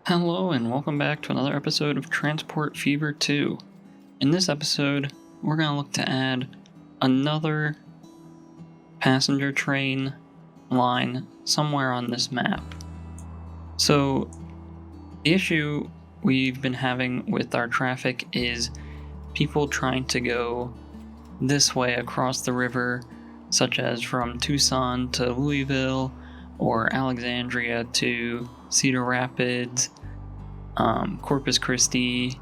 Hello and welcome back to another episode of Transport Fever 2. In this episode, we're going to look to add another passenger train line somewhere on this map. So, the issue we've been having with our traffic is people trying to go this way across the river, such as from Tucson to Louisville or Alexandria to Cedar Rapids, Corpus Christi,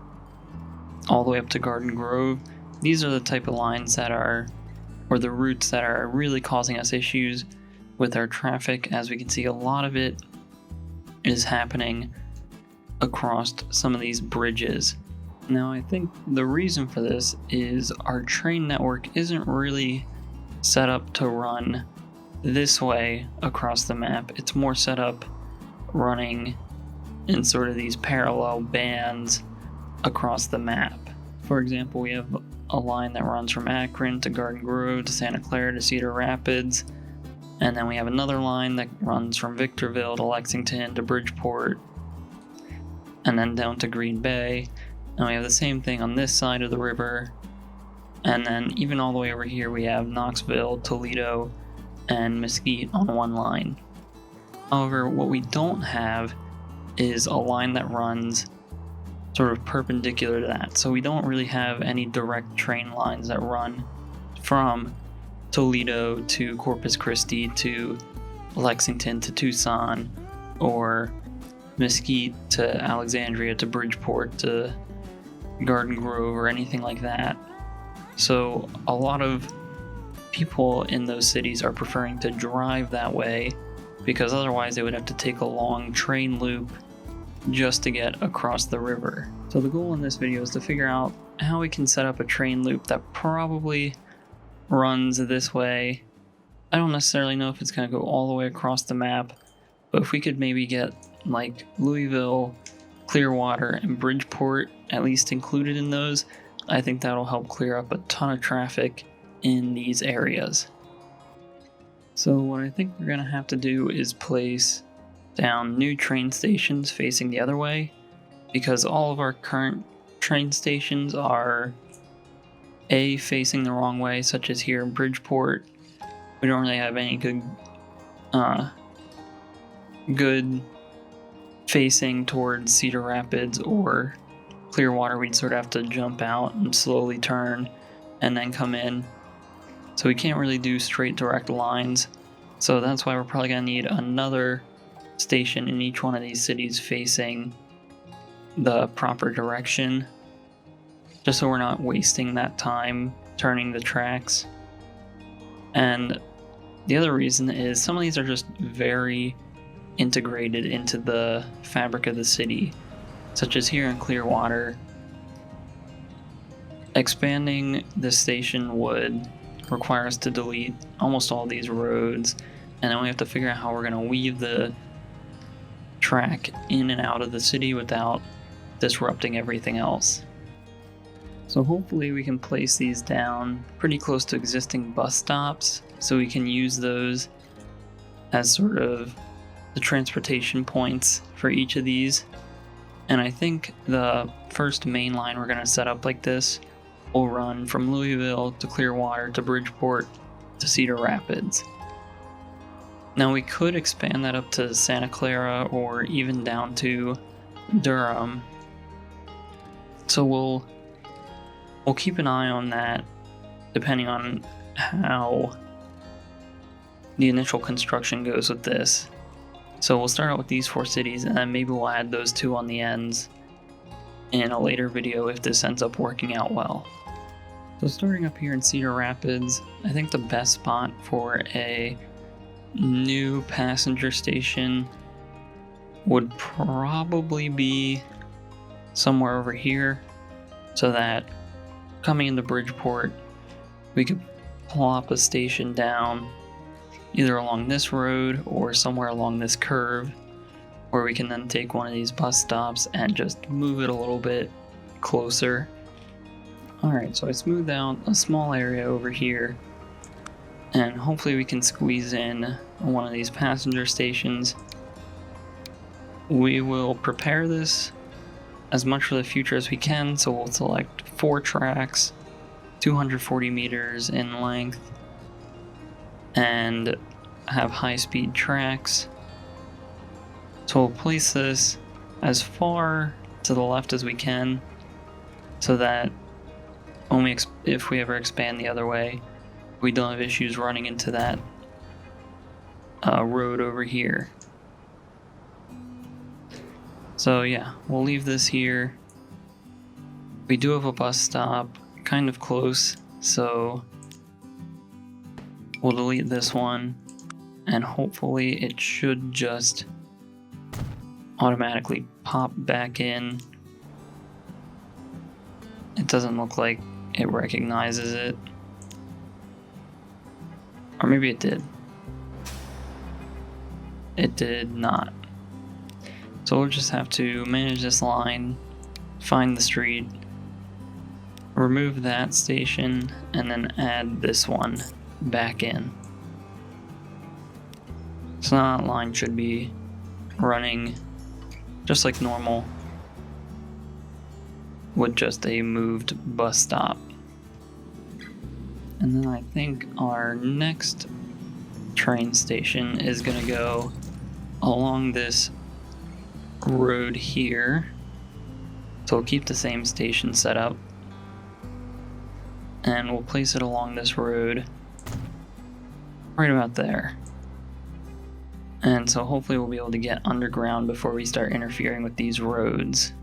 all the way up to Garden Grove. These are the type of lines that are, or the routes that are really causing us issues with our traffic. As we can see, a lot of it is happening across some of these bridges. Now, I think the reason for this is our train network isn't really set up to run this way across the map. It's more set up running in sort of these parallel bands across the map. For example, we have a line that runs from Akron to Garden Grove to Santa Clara to Cedar Rapids, and then we have another line that runs from Victorville to Lexington to Bridgeport, and then down to Green Bay. And we have the same thing on this side of the river, and then even all the way over here we have Knoxville, Toledo, and Mesquite on one line. However, what we don't have is a line that runs sort of perpendicular to that. So we don't really have any direct train lines that run from Toledo to Corpus Christi to Lexington to Tucson, or Mesquite to Alexandria to Bridgeport to Garden Grove, or anything like that. So a lot of people in those cities are preferring to drive that way, because otherwise they would have to take a long train loop just to get across the river. So the goal in this video is to figure out how we can set up a train loop that probably runs this way. I don't necessarily know if it's going to go all the way across the map, but if we could maybe get like Louisville, Clearwater, and Bridgeport at least included in those, I think that'll help clear up a ton of traffic in these areas. So what I think we're going to have to do is place down new train stations facing the other way, because all of our current train stations are facing the wrong way, such as here in Bridgeport. We don't really have any good facing towards Cedar Rapids or Clearwater. We'd sort of have to jump out and slowly turn and then come in. So we can't really do straight direct lines. So that's why we're probably going to need another station in each one of these cities facing the proper direction, just so we're not wasting that time turning the tracks. And the other reason is some of these are just very integrated into the fabric of the city, such as here in Clearwater. Expanding this station would require us to delete almost all these roads, and then we have to figure out how we're going to weave the track in and out of the city without disrupting everything else. So hopefully we can place these down pretty close to existing bus stops, so we can use those as sort of the transportation points for each of these. And I think the first main line we're going to set up like this will run from Louisville to Clearwater to Bridgeport to Cedar Rapids. Now we could expand that up to Santa Clara or even down to Durham. So we'll keep an eye on that depending on how the initial construction goes with this. So we'll start out with these 4 cities, and then maybe we'll add those 2 on the ends in a later video if this ends up working out well. So starting up here in Cedar Rapids, I think the best spot for a new passenger station would probably be somewhere over here, so that coming into Bridgeport we could plop a station down either along this road or somewhere along this curve, where we can then take one of these bus stops and just move it a little bit closer. Alright, so I smoothed out a small area over here, and hopefully we can squeeze in one of these passenger stations. We will prepare this as much for the future as we can, so we'll select 4 tracks, 240 meters in length, and have high-speed tracks. So we'll place this as far to the left as we can, so that if we ever expand the other way, we don't have issues running into that road over here. So yeah, we'll leave this here. We do have a bus stop kind of close, so we'll delete this one, and hopefully it should just automatically pop back in. It doesn't look like it recognizes it. Or maybe it did. It did not. So we'll just have to manage this line, find the street, remove that station, and then add this one back in. So now that line should be running just like normal, with just a moved bus stop. And then I think our next train station is gonna go along this road here. So we'll keep the same station set up, and we'll place it along this road right about there. And so hopefully we'll be able to get underground before we start interfering with these roads.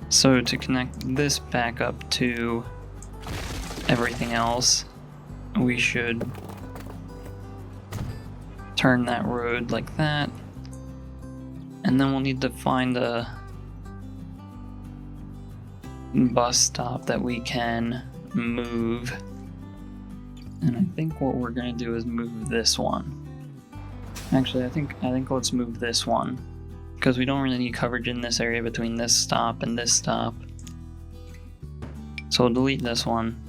So to connect this back up to everything else, we should turn that road like that, and then we'll need to find a bus stop that we can move. And I think what we're gonna do is move this one. Actually, I think let's move this one, because we don't really need coverage in this area between this stop and this stop. So we'll delete this one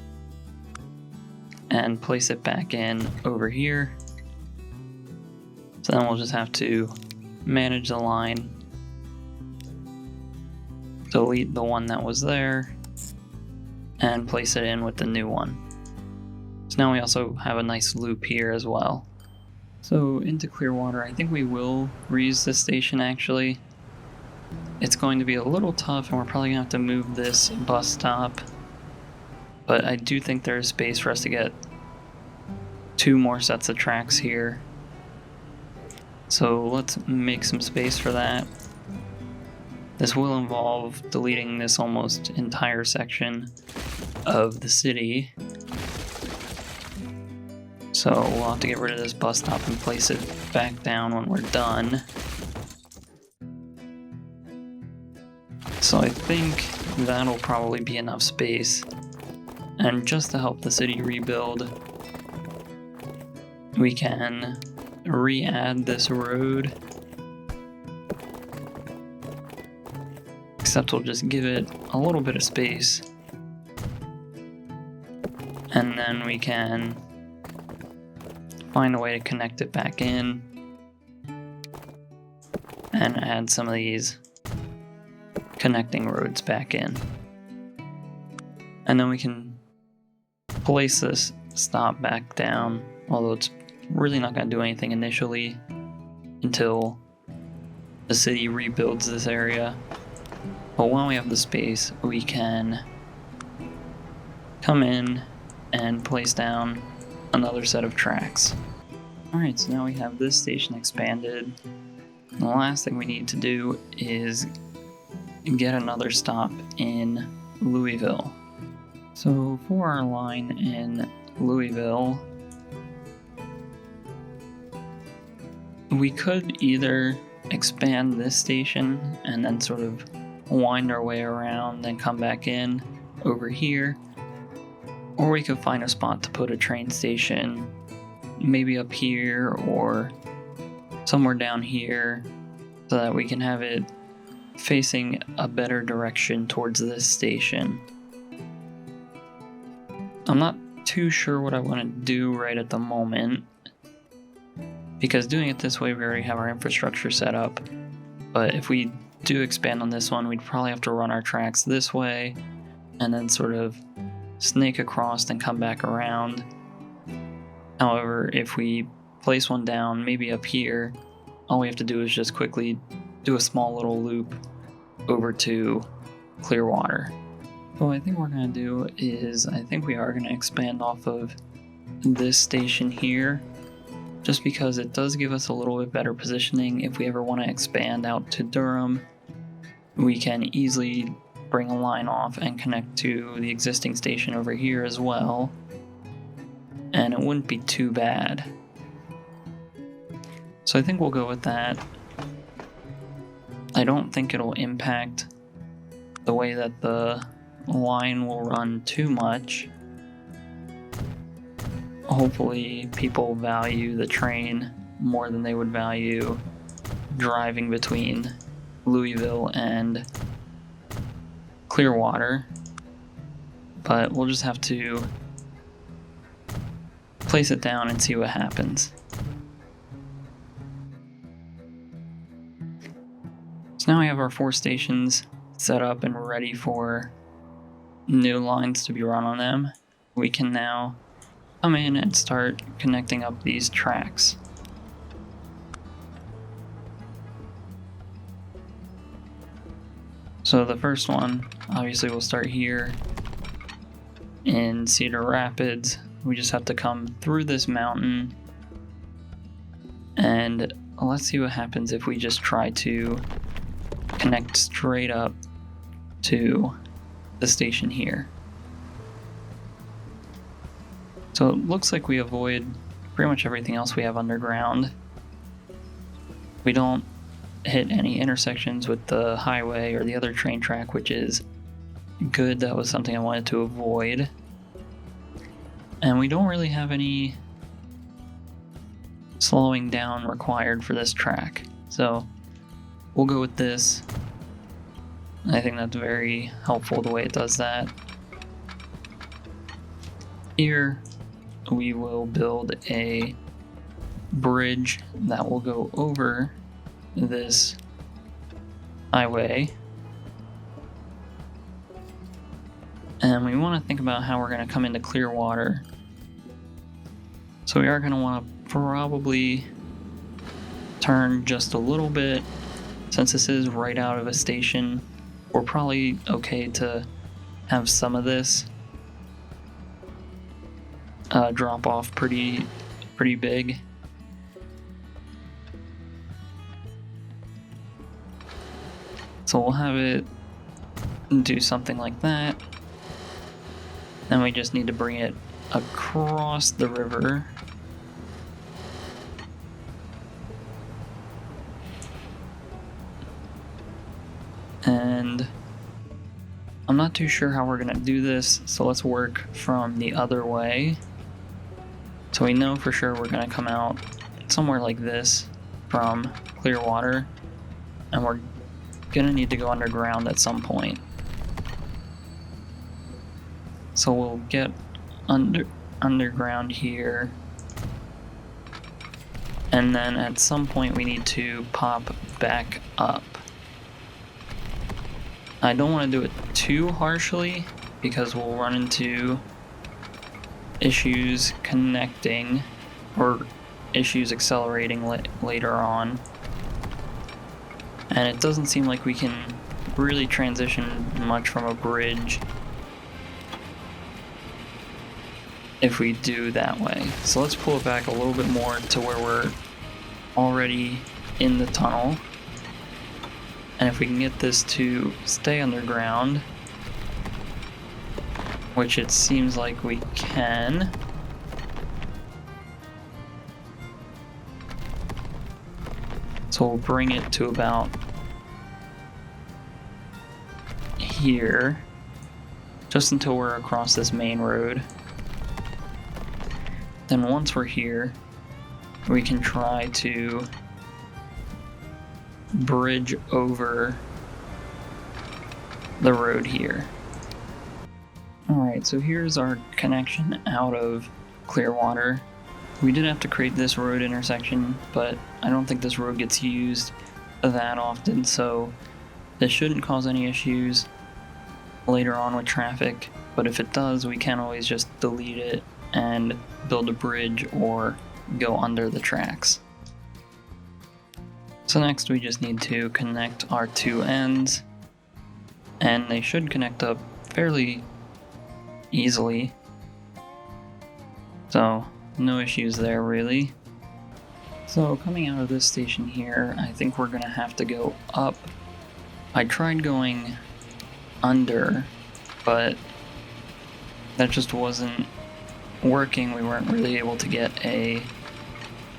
and place it back in over here. So then we'll just have to manage the line, delete the one that was there, and place it in with the new one. So now we also have a nice loop here as well. So into Clearwater, I think we will reuse this station actually. It's going to be a little tough, and we're probably gonna have to move this bus stop, but I do think there's space for us to get 2 more sets of tracks here. So let's make some space for that. This will involve deleting this almost entire section of the city. So we'll have to get rid of this bus stop and place it back down when we're done. So I think that'll probably be enough space. And just to help the city rebuild, we can re-add this road. Except we'll just give it a little bit of space. And then we can find a way to connect it back in and add some of these connecting roads back in. And then we can place this stop back down, although it's really not going to do anything initially until the city rebuilds this area. But while we have the space, we can come in and place down another set of tracks. Alright, so now we have this station expanded. The last thing we need to do is get another stop in Louisville. So for our line in Louisville, we could either expand this station and then sort of wind our way around and come back in over here, or we could find a spot to put a train station maybe up here or somewhere down here so that we can have it facing a better direction towards this station. I'm not too sure what I want to do right at the moment, because doing it this way, we already have our infrastructure set up. But if we do expand on this one, we'd probably have to run our tracks this way and then sort of snake across and come back around. However, if we place one down, maybe up here, all we have to do is just quickly do a small little loop over to Clearwater. So what I think we're going to do is, I think we are going to expand off of this station here, just because it does give us a little bit better positioning. If we ever want to expand out to Durham, we can easily bring a line off and connect to the existing station over here as well, and it wouldn't be too bad. So I think we'll go with that. I don't think it'll impact the way that the line will run too much. Hopefully people value the train more than they would value driving between Louisville and Clearwater, but we'll just have to place it down and see what happens. So now we have our 4 stations set up and ready for new lines to be run on them. We can now come in and start connecting up these tracks. So the first one, obviously we'll start here in Cedar Rapids. We just have to come through this mountain, and let's see what happens if we just try to connect straight up to the station here. So it looks like we avoid pretty much everything else we have underground. We don't hit any intersections with the highway or the other train track, which is good. That was something I wanted to avoid. And we don't really have any slowing down required for this track. So we'll go with this. I think that's very helpful the way it does that. Here we will build a bridge that will go over this highway. And we want to think about how we're going to come into Clearwater. So we are going to want to probably turn just a little bit. Since this is right out of a station, we're probably okay to have some of this drop off pretty big. So we'll have it do something like that. Then we just need to bring it across the river. And I'm not too sure how we're gonna do this, so let's work from the other way. So we know for sure we're gonna come out somewhere like this from Clearwater, and we're gonna need to go underground at some point. So we'll get underground here, and then at some point we need to pop back up. I don't want to do it too harshly because we'll run into issues connecting or issues accelerating later on. And it doesn't seem like we can really transition much from a bridge if we do that way. So let's pull it back a little bit more to where we're already in the tunnel. And if we can get this to stay underground, which it seems like we can, so we'll bring it to about here, just until we're across this main road. Then once we're here, we can try to bridge over the road here. Alright, so here's our connection out of Clearwater. We did have to create this road intersection, but I don't think this road gets used that often, so this shouldn't cause any issues later on with traffic. But if it does, we can always just delete it and build a bridge or go under the tracks. So next we just need to connect our two ends, and they should connect up fairly easily. So no issues there really. So coming out of this station here, I think we're gonna have to go up. I tried going under, but that just wasn't working. We weren't really able to get a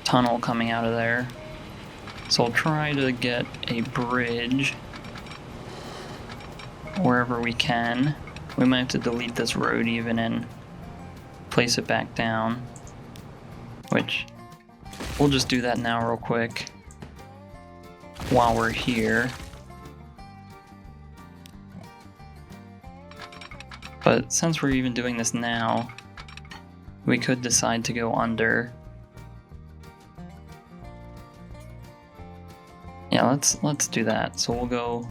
tunnel coming out of there. So I'll try to get a bridge wherever we can. We might have to delete this road even and place it back down, which we'll just do that now real quick while we're here. But since we're even doing this now, we could decide to go under. Yeah, let's do that. So we'll go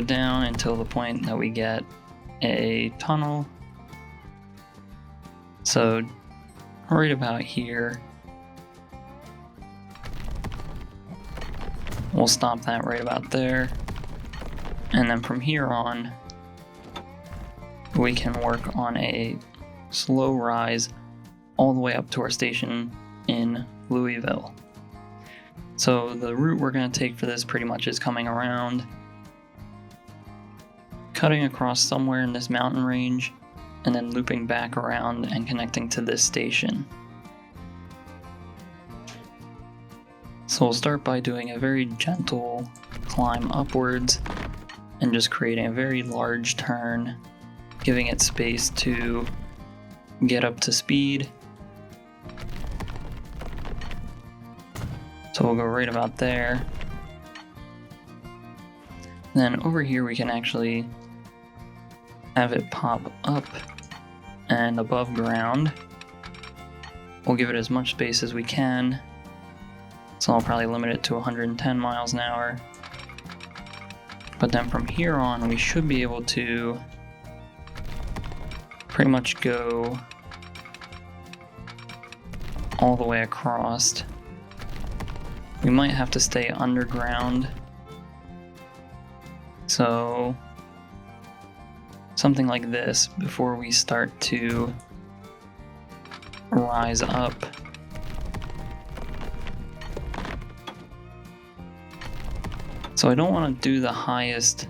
down until the point that we get a tunnel. So right about here. We'll stop that right about there. And then from here on, we can work on a slow rise all the way up to our station in Louisville. So the route we're going to take for this pretty much is coming around, cutting across somewhere in this mountain range, and then looping back around and connecting to this station. So we'll start by doing a very gentle climb upwards and just creating a very large turn, giving it space to get up to speed. So we'll go right about there. Then over here we can actually have it pop up and above ground. We'll give it as much space as we can. So I'll probably limit it to 110 miles an hour. But then from here on, we should be able to pretty much go all the way across. We might have to stay underground. So something like this before we start to rise up. So I don't want to do the highest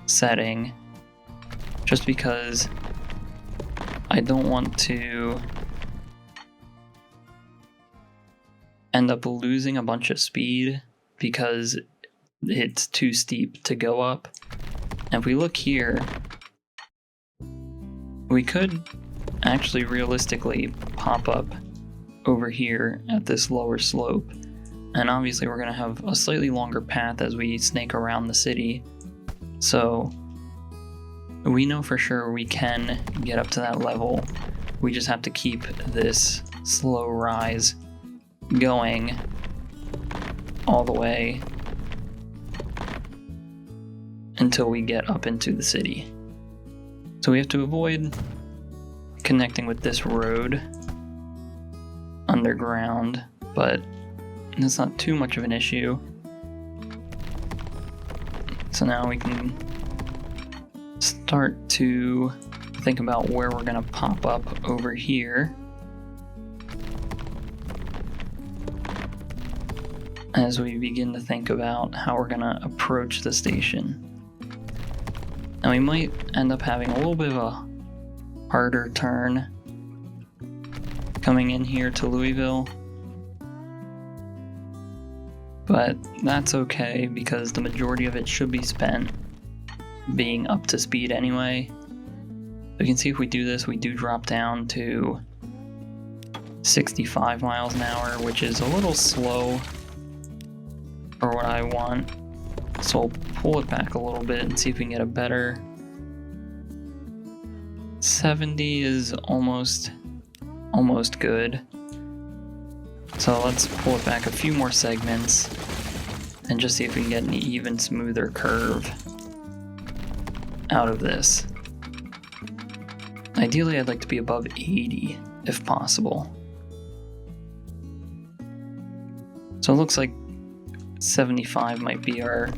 setting just because I don't want to end up losing a bunch of speed because it's too steep to go up. And if we look here, we could actually realistically pop up over here at this lower slope. And obviously we're going to have a slightly longer path as we snake around the city. So we know for sure we can get up to that level. We just have to keep this slow rise going all the way until we get up into the city. So we have to avoid connecting with this road underground, but that's not too much of an issue. So now we can start to think about where we're going to pop up over here as we begin to think about how we're going to approach the station. And we might end up having a little bit of a harder turn coming in here to Louisville. But that's okay because the majority of it should be spent being up to speed anyway. You can see if we do this, we do drop down to 65 miles an hour, which is a little slow for what I want. So we'll pull it back a little bit and see if we can get a better. 70 is almost almost good. So let's pull it back a few more segments and just see if we can get an even smoother curve out of this. Ideally, I'd like to be above 80 if possible. So it looks like 75 might be our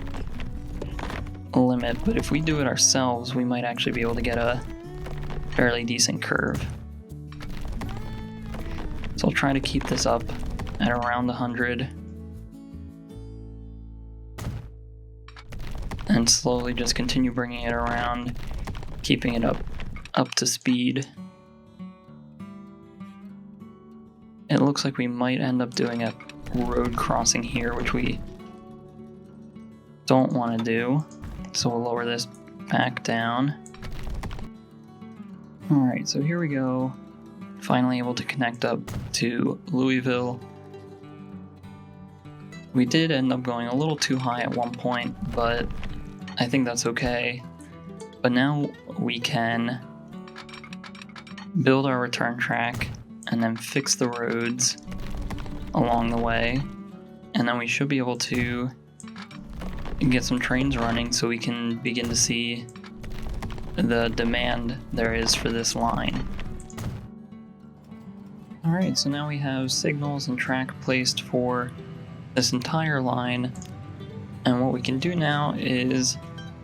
limit, but if we do it ourselves, we might actually be able to get a fairly decent curve. So I'll try to keep this up at around 100 and slowly just continue bringing it around, keeping it up to speed. It looks like we might end up doing a road crossing here, which we don't want to do, so we'll lower this back down. Alright, so here we go, finally able to connect up to Louisville. We did end up going a little too high at one point, but I think that's okay. But now we can build our return track and then fix the roads along the way, and then we should be able to get some trains running so we can begin to see the demand there is for this line. Alright, so now we have signals and track placed for this entire line, and what we can do now is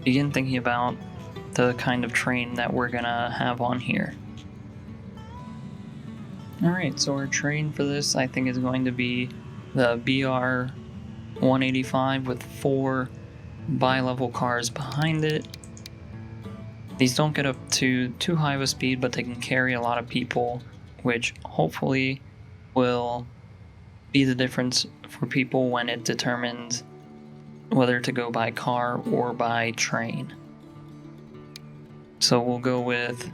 begin thinking about the kind of train that we're gonna have on here. Alright, so our train for this I think is going to be the BR 185 with 4 bi-level cars behind it. These don't get up to too high of a speed, but they can carry a lot of people, which hopefully will be the difference for people when it determines whether to go by car or by train. So we'll go with,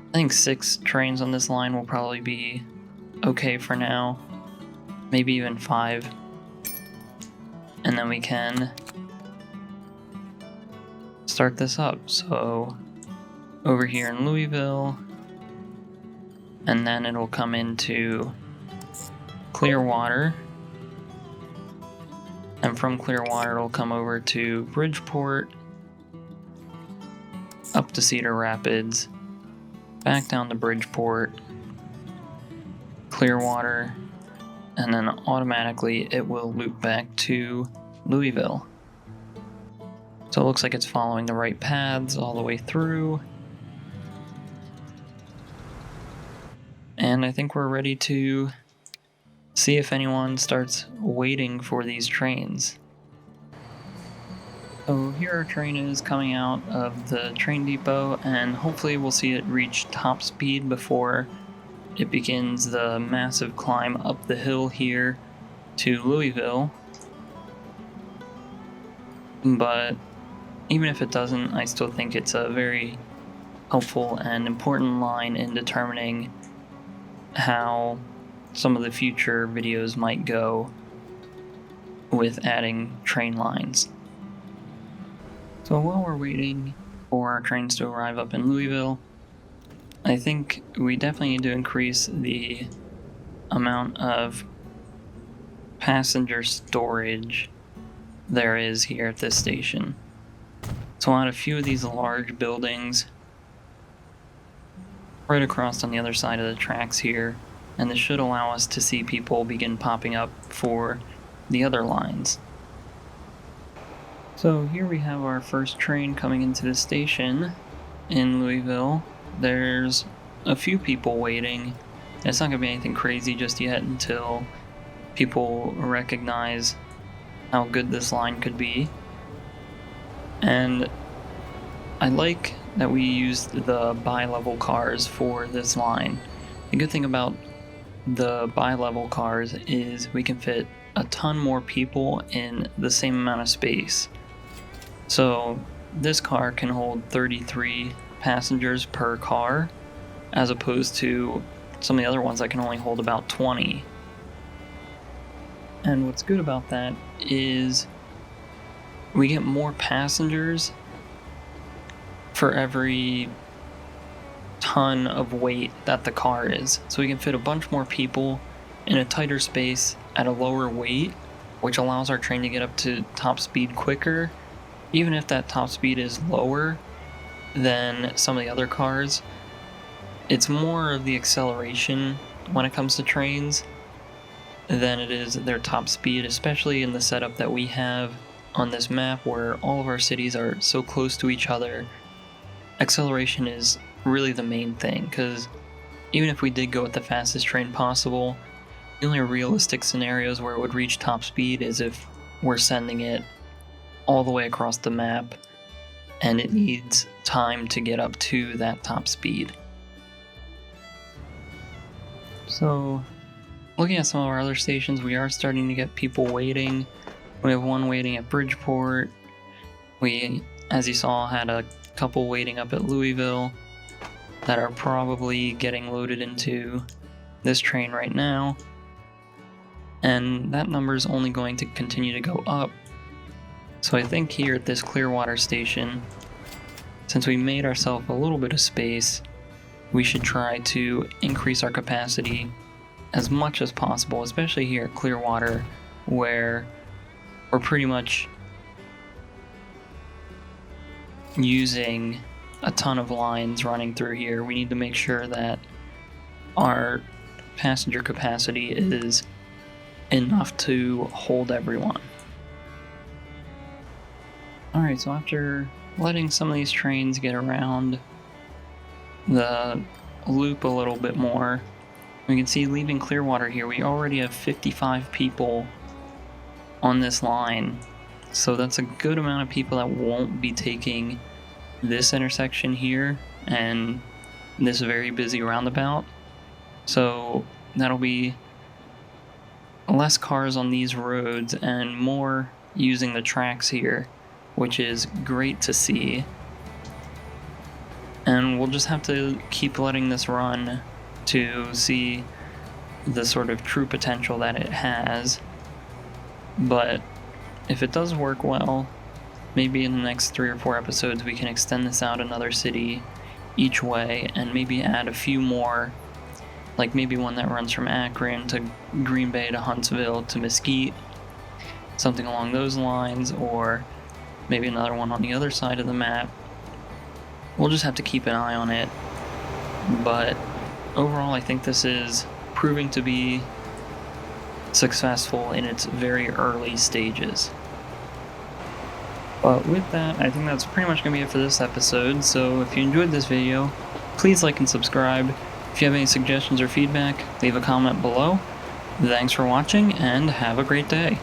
I think 6 trains on this line will probably be okay for now, maybe even 5, and then we can start this up. So over here in Louisville, and then it'll come into Clearwater, and from Clearwater it'll come over to Bridgeport, up to Cedar Rapids, back down to Bridgeport, Clearwater, and then automatically it will loop back to Louisville. So it looks like it's following the right paths all the way through. And I think we're ready to see if anyone starts waiting for these trains. So here our train is coming out of the train depot, and hopefully we'll see it reach top speed before it begins the massive climb up the hill here to Louisville. But even if it doesn't, I still think it's a very helpful and important line in determining how some of the future videos might go with adding train lines. So while we're waiting for our trains to arrive up in Louisville, I think we definitely need to increase the amount of passenger storage there is here at this station. So I'll add a few of these large buildings right across on the other side of the tracks here, and this should allow us to see people begin popping up for the other lines. So here we have our first train coming into the station in Louisville. There's a few people waiting. It's not going to be anything crazy just yet until people recognize how good this line could be. And I like that we used the bi-level cars for this line. The good thing about the bi-level cars is we can fit a ton more people in the same amount of space. So this car can hold 33 passengers per car, as opposed to some of the other ones that can only hold about 20. And what's good about that is we get more passengers for every ton of weight that the car is. So we can fit a bunch more people in a tighter space at a lower weight, which allows our train to get up to top speed quicker, even if that top speed is lower than some of the other cars. It's more of the acceleration when it comes to trains than it is their top speed, especially in the setup that we have on this map where all of our cities are so close to each other. Acceleration is really the main thing, because even if we did go with the fastest train possible, the only realistic scenarios where it would reach top speed is if we're sending it all the way across the map and it needs time to get up to that top speed. So, looking at some of our other stations, we are starting to get people waiting. We have one waiting at Bridgeport. We, as you saw, had a couple waiting up at Louisville that are probably getting loaded into this train right now. And that number is only going to continue to go up. So I think here at this Clearwater station, since we made ourselves a little bit of space, we should try to increase our capacity as much as possible, especially here at Clearwater, where we're pretty much using a ton of lines running through here. We need to make sure that our passenger capacity is enough to hold everyone. Alright, so after letting some of these trains get around the loop a little bit more, we can see leaving Clearwater here, we already have 55 people on this line. So that's a good amount of people that won't be taking this intersection here and this very busy roundabout. So that'll be less cars on these roads and more using the tracks here, which is great to see. And we'll just have to keep letting this run to see the sort of true potential that it has. But if it does work well, maybe in the next 3 or 4 episodes we can extend this out another city each way and maybe add a few more, like maybe one that runs from Akron to Green Bay to Huntsville to Mesquite, something along those lines, or maybe another one on the other side of the map. We'll just have to keep an eye on it, but overall I think this is proving to be successful in its very early stages. But with that, I think that's pretty much going to be it for this episode, so if you enjoyed this video, please like and subscribe. If you have any suggestions or feedback, leave a comment below. Thanks for watching, and have a great day.